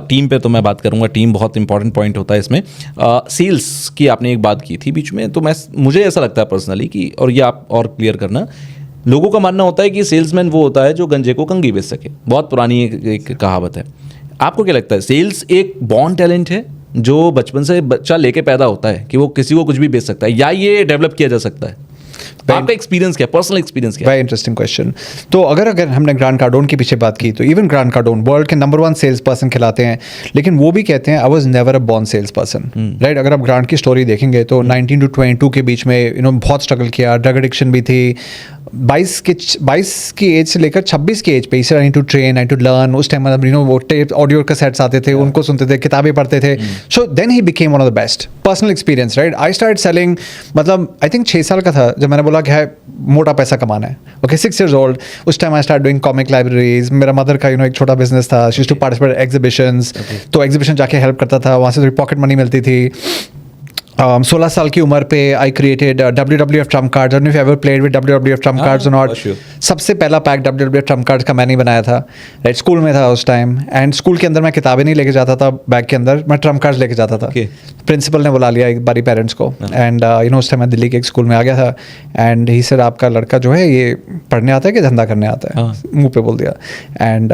Team पे तो मैं बात करूंगा, टीम बहुत इंपॉर्टेंट पॉइंट होता है इसमें। सेल्स की आपने एक बात की थी बीच में, तो मुझे ऐसा लगता है पर्सनली कि, और ये आप और क्लियर करना, लोगों का मानना होता है कि सेल्समैन वो होता है जो गंजे को कंघी बेच सके। बहुत पुरानी एक कहावत है। आपको क्या लगता है, सेल्स एक बॉर्न टैलेंट है जो बचपन से बच्चा लेके पैदा होता है कि वो किसी को कुछ भी बेच सकता है, या ये डेवलप किया जा सकता है? आपका एक्सपीरियंस क्या, पर्सनल एक्सपीरियंस क्या? Very interesting question. तो अगर हमने ग्रांट कार्डोन के पीछे बात की, तो इवन ग्रांट कार्डोन वर्ल्ड के नंबर 1 सेल्स पर्सन खिलाते हैं, लेकिन वो भी कहते हैं I was never a born sales person, right? अगर आप ग्रांट की स्टोरी देखेंगे तो 19 to 22 के बीच में बहुत स्ट्रगल किया, ड्रग एडिक्शन भी थी। 22 की एज से लेकर 26 की एज पे I need to train, I to learn. उस टाइम वो टेप ऑडियो कैसेट्स आते थे, उनको सुनते थे, किताबें पढ़ते थे। So then he became one of the best. Personal experience, right? I start selling, मतलब आई थिंक 6 साल का था जब मैंने बोला कि है मोटा पैसा कमाना है। ओके, 6 years old, उस टाइम I start doing comic libraries. मेरा मदर का एक छोटा बिजनेस था, she used to participate exhibitions, तो एग्जीबिशन जाके हेल्प करता था, वहाँ से थोड़ी पॉकेट मनी मिलती थी। 16 साल की उम्र पे I created WWF Trump cards. I don't know if you ever played with WWF Trump cards और नॉट। सबसे पहला पैक WWF ट्रम्प कार्ड्स का मैंने ही बनाया था, राइट? स्कूल में था उस टाइम, एंड स्कूल के अंदर मैं किताबें नहीं लेके जाता था, बैग के अंदर मैं ट्रम्प कार्ड्स लेके जाता था। प्रिंसिपल ने बुला लिया एक बारी पेरेंट्स को, एंड उस टाइम मैं दिल्ली के एक स्कूल में आ गया था, एंड ही सर आपका लड़का जो है ये पढ़ने आता है कि धंधा करने आता है? मुंह पे बोल दिया। एंड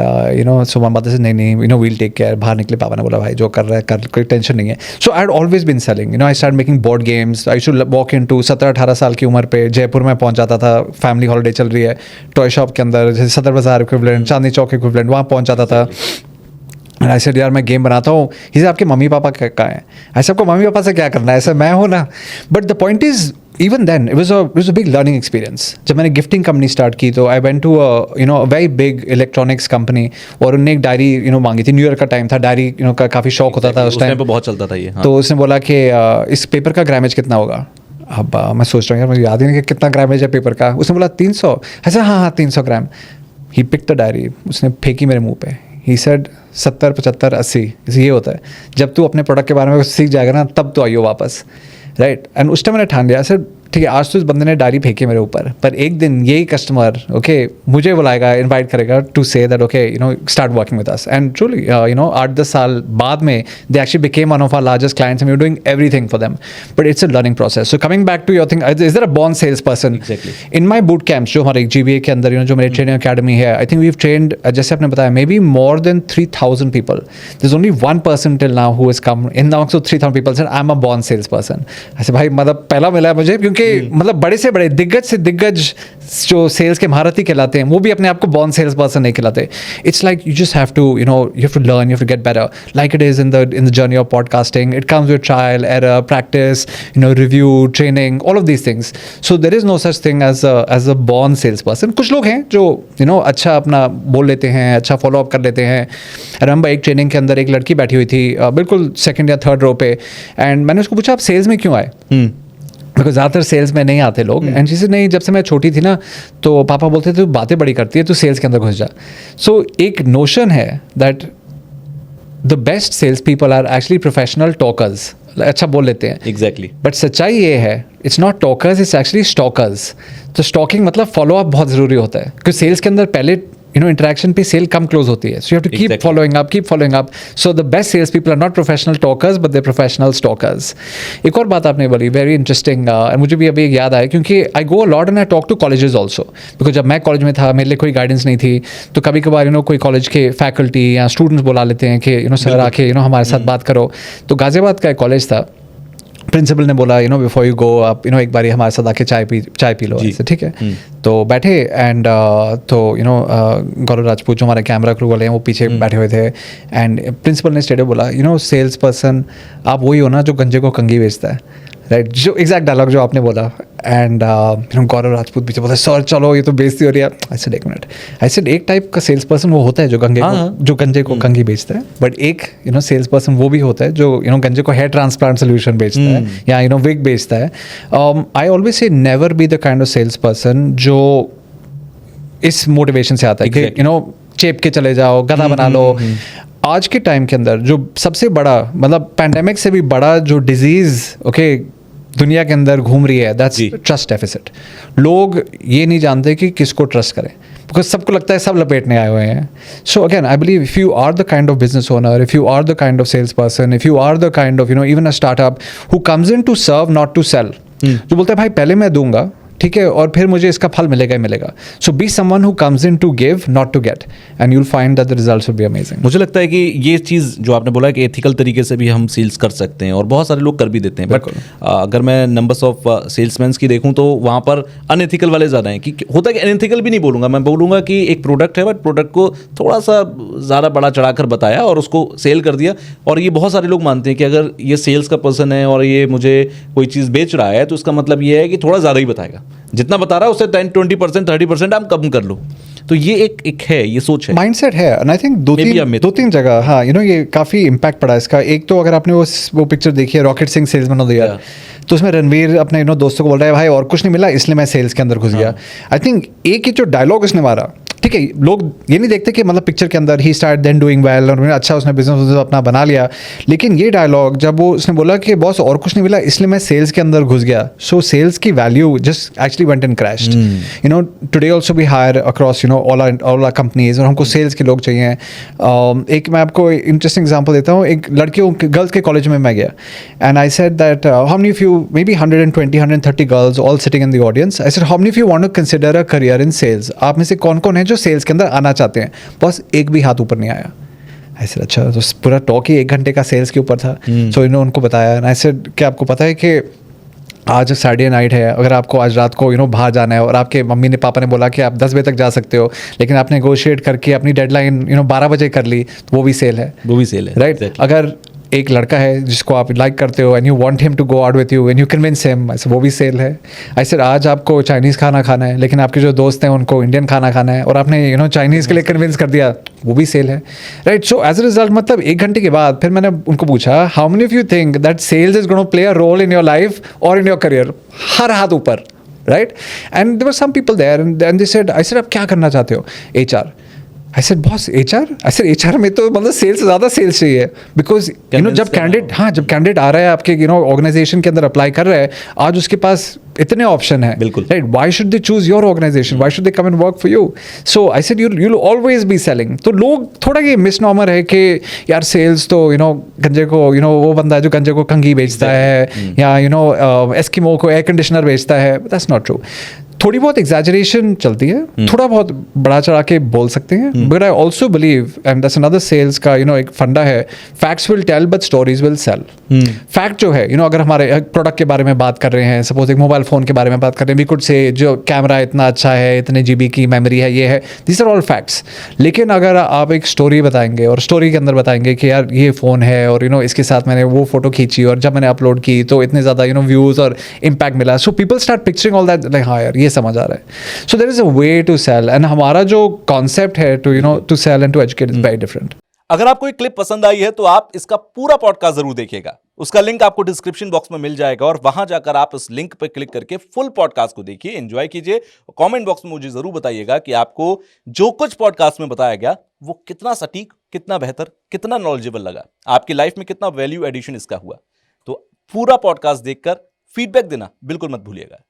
सो माय मदर से नहीं वील टेक केयर। बाहर निकले, पापा ने बोला भाई जो कर रहा है कर, कोई टेंशन नहीं है। So I had always been selling, I start making board games. I should walk into 17-18 साल की उम्र पे जयपुर में पहुंच जाता था, फैमिली हॉलिडे चल रही है, टॉय शॉप के अंदर, जैसे सदर बाजार इक्विवेलेंट, चांदनी चौक इक्विवेलेंट, वहाँ पहुंच जाता था। एंड आई सेड यार मैं गेम बनाता हूँ। ही सेड आपके मम्मी पापा कहाँ हैं? ऐसे आपको मम्मी पापा से क्या करना है, ऐसा मैं हूँ ना। But the point is even then it was a big learning experience. जब मैंने गिफ्टिंग कंपनी स्टार्ट की तो I went to a very big electronics company, और उन्होंने एक डायरी मांगी थी। न्यू ईयर का टाइम था, डायरी का काफ़ी शौक होता था उस टाइम पे, बहुत चलता था ये। तो उसने बोला कि इस पेपर का ग्रामेज कितना होगा? अब मैं सोच रहा हूँ यार मुझे याद ही नहीं कि कितना ग्रामेज है पेपर का। उसने बोला 300। ऐसा हाँ 300 ग्राम। ही पिक द डायरी, उसने फेंकी मेरे मुँह पे। ही सेड 70, 75, 80 ये होता है। जब तू अपने प्रोडक्ट के बारे में सीख जाएगा ना तब तो आइयो वापस, राइट? एंड उस टाइम मैंने ठान लिया सर ठीक है आज तो इस बंदे ने डायरी फेंकी मेरे ऊपर, पर एक दिन यही कस्टमर मुझे बुलाएगा, इनवाइट करेगा to say that start working with us. And truly 8-10 साल बाद में they actually became one of our largest clients and we are doing everything for them. But it's a learning process. So coming back to your thing, is there a born sales person? In my boot camps जो हमारे GBA के अंदर जो मेरी training academy है, I think we have trained, जैसे आपने बताया, maybe more than 3000 people. There is only 1 person till now who has come in now, so 3000 people said I'm a born sales person. ऐसे भाई मतलब पहला मिला है मुझे, क्योंकि मतलब बड़े से बड़े दिग्गज से दिग्गज जो सेल्स के महारथी कहलाते हैं वो भी अपने आप को बॉर्न सेल्स पर्सन नहीं कहलाते। It's like you just have to you have to learn, you have to get better, like it is in the journey of podcasting. It comes with trial error, practice, review, training, all of these things. So there is no such thing as a born sales person. कुछ लोग हैं जो अच्छा अपना बोल लेते हैं, अच्छा फॉलो अप कर लेते हैं। रंबा एक ट्रेनिंग के अंदर एक लड़की बैठी हुई थी बिल्कुल 2nd या 3rd रो पे, एंड मैंने उसको पूछा आप सेल्स में क्यों आए? बिकॉज ज़्यादातर सेल्स में नहीं आते लोग। एंड शी से नहीं, जब से मैं छोटी थी ना तो पापा बोलते थे तू बातें बड़ी करती है, तू सेल्स के अंदर घुस जा। सो एक नोशन है that the best sales people are actually professional talkers. अच्छा बोल लेते हैं, एग्जैक्टली। बट सच्चाई ये है it's not talkers, it's actually stalkers. तो स्टॉकिंग मतलब फॉलो अप बहुत ज़रूरी होता है, क्योंकि सेल्स के अंदर पहले इंटरेक्शन पे सेल कम क्लोज होती है। So you have to keep following up. So the best sales people are not professional talkers but they professional stalkers. एक और बात आपने बोली वेरी इंटरेस्टिंग, मुझे भी अभी याद आया, क्योंकि I go a lot and I talk to colleges also. Because जब मैं कॉलेज में था मेरे लिए कोई गाइडेंस नहीं थी, तो कभी कभार कोई कॉलेज के फैकल्टी या स्टूडेंट्स बुला लेते हैं कि सर आके हमारे साथ बात करो। तो गाजियाबाद का एक कॉलेज था, प्रिंसिपल ने बोला बिफोर यू गो आप एक बारी हमारे साथ आके चाय पी लो, ऐसे ठीक है। तो बैठे एंड तो गौरव राजपूत जो हमारे कैमरा क्रू वाले हैं वो पीछे बैठे हुए थे, एंड प्रिंसिपल ने स्टेडियम बोला सेल्स पर्सन आप वही हो ना जो गंजे को कंघी बेचता है, राइट? जो एग्जैक्ट डायलॉग जो आपने बोला। एंड गौरव राजपूत पीछे बोला सर चलो ये तो बेइज्जती हो रही है। आई सेड एक मिनट, आई सेड एक टाइप का सेल्स पर्सन वो होता है जो गंजे को कंघी बेचता है, बट एक सेल्स पर्सन वो भी होता है जो गंजे को हेयर ट्रांसप्लांट सोल्यूशन बेचता है या विग बेचता है। I always say never be the kind of sales person जो इस मोटिवेशन से आता है कि चेप के चले जाओ, गधा बना लो। आज के टाइम के अंदर जो सबसे बड़ा मतलब पैंडेमिक से भी बड़ा जो डिजीज दुनिया के अंदर घूम रही है दैट्स ट्रस्ट डेफिसिट। लोग ये नहीं जानते कि किसको ट्रस्ट करें। बिकॉज सबको लगता है सब लपेटने आए हुए हैं. So again I believe if you are the kind of business owner, if you are the kind of sales person, if you are the kind of even a startup who comes in to serve not to sell, जो बोलता है भाई पहले मैं दूंगा, ठीक है, और फिर मुझे इसका फल मिलेगा ही मिलेगा. So be someone who comes in to give not to get, and you will find that the results will be amazing. मुझे लगता है कि ये चीज़ जो आपने बोला है कि एथिकल तरीके से भी हम सेल्स कर सकते हैं और बहुत सारे लोग कर भी देते हैं. बट अगर मैं नंबर्स ऑफ सेल्समैन की देखूं तो वहाँ पर अनएथिकल वाले ज़्यादा हैं. कि होता है कि अनएथिकल भी नहीं बोलूँगा, मैं बोलूँगा कि एक प्रोडक्ट है बट प्रोडक्ट को थोड़ा सा ज़्यादा बड़ा चढ़ाकर बताया और उसको सेल कर दिया. और ये बहुत सारे लोग मानते हैं कि अगर ये सेल्स का पर्सन है और ये मुझे कोई चीज़ बेच रहा है तो उसका मतलब ये है कि थोड़ा ज़्यादा ही बताएगा, जितना बता रहा है उससे 10-20% 30% आप कम कर लो. तो ये एक है, ये सोच है, माइंडसेट है. एंड आई थिंक दो तीन जगह हाँ ये काफ़ी इम्पैक्ट पड़ा इसका. एक तो अगर आपने वो पिक्चर देखी है rocket Singh salesman of the year, तो उसमें रणवीर अपने दोस्तों को बोल रहा है भाई और कुछ नहीं मिला इसलिए मैं सेल्स के अंदर घुस गया. आई थिंक एक ही जो डायलॉग उसने मारा, ठीक है, लोग ये नहीं देखते कि मतलब पिक्चर के अंदर ही स्टार्ट देन डूइंग वेल और अच्छा उसने बिजनेस अपना बना लिया, लेकिन ये डायलॉग जब वो उसने बोला कि बॉस और कुछ नहीं मिला इसलिए मैं सेल्स के अंदर घुस गया, सो सेल्स की value just actually went and crashed. Today also we hire across all our companies और हमको सेल्स के लोग चाहिए. एक मैं आपको इंटरेस्टिंग एग्जांपल देता हूँ. एक लड़कियों गर्ल्स के कॉलेज में मैं गया and I said that how many of you, maybe 120-130 girls all sitting in the audience. I said how many of you want to consider a career in sales. आप में से कौन कौन है जो सेल्स के अंदर आना चाहते हैं? बस एक भी हाथ ऊपर नहीं आया. ऐसे अच्छा, तो पूरा टॉक ही 1 घंटे का सेल्स के ऊपर था. सो उनको बताया एंड आई सेड कि आपको पता है कि आज Saturday नाइट है, अगर आपको आज रात को बाहर जाना है और आपके मम्मी ने पापा ने बोला कि आप 10 बजे तक जा सकते हो, लेकिन आपने नेगोशिएट करके अपनी डेडलाइन 12 बजे कर ली, तो वो भी सेल है. वो भी सेल है, राइट. अगर एक लड़का है जिसको आप लाइक करते हो and you want him to go out with you and you convince him, ऐसे वो भी सेल है. ऐसे आज आपको चाइनीज़ खाना खाना है लेकिन आपके जो दोस्त हैं उनको इंडियन खाना खाना है और आपने चाइनीज़ के लिए कन्विंस कर दिया, वो भी सेल है. Right. So as a result मतलब 1 घंटे के बाद फिर मैंने उनको पूछा how many of you think that sales is gonna play a role in your life और इन योर करियर. हर हाथ ऊपर. Right. And there were some people there and they said, I said आप क्या करना चाहते हो? HR. I said boss HR? I said HR में तो मतलब सेल्स से ज़्यादा सेल्स चाहिए, बिकॉज जब कैंडिडेट आ रहा है आपके ऑर्गेनाइजेशन के अंदर अप्लाई कर रहा है, आज उसके पास इतने ऑप्शन है. बिल्कुल. Right. Why should they choose your organization? Why should they come and work for you? So I said you will always be selling. तो लोग थोड़ा ये मिसनॉमर है कि यार सेल्स तो गंजे को वो बंदा है जो गंजे को कंघी बेचता है या एस्किमो को एयर कंडीशनर बेचता है. That's not true. थोड़ी बहुत एग्जैजरेशन चलती है, थोड़ा बहुत बड़ा चढ़ा के बोल सकते हैं, but I also believe and that's another sales का एक फंडा है, facts will tell but stories will sell. Fact जो है अगर हमारे प्रोडक्ट के बारे में बात कर रहे हैं, सपोज एक मोबाइल फ़ोन के बारे में बात कर रहे हैं, वी कुड से जो कैमरा इतना अच्छा है, इतने GB की मेमोरी है, ये है, दिस आर ऑल फैक्ट्स. लेकिन अगर आप एक स्टोरी बताएंगे और स्टोरी के अंदर बताएंगे कि यार ये फ़ोन है और इसके साथ मैंने वो फोटो खींची और जब मैंने अपलोड की तो इतने ज़्यादा व्यूज़ और इम्पैक्ट मिला, so people start picturing all that, like हाँ यार ये समझ आ रहा है. So there is a way to sell and हमारा जो कॉन्सेप्ट है to sell and to educate is very different. अगर आपको एक क्लिप पसंद आई है तो आप इसका पूरा पॉडकास्ट जरूर देखिएगा. उसका लिंक आपको डिस्क्रिप्शन बॉक्स में मिल जाएगा और वहां जाकर आप उस लिंक पर क्लिक करके फुल पॉडकास्ट को देखिए, एंजॉय कीजिए. कमेंट बॉक्स में मुझे जरूर बताइएगा कि आपको जो कुछ पॉडकास्ट में बताया गया वो कितना सटीक, कितना बेहतर, कितना नॉलेजेबल लगा, आपकी लाइफ में कितना वैल्यू एडिशन इसका हुआ. तो पूरा पॉडकास्ट देखकर फीडबैक देना बिल्कुल मत भूलिएगा.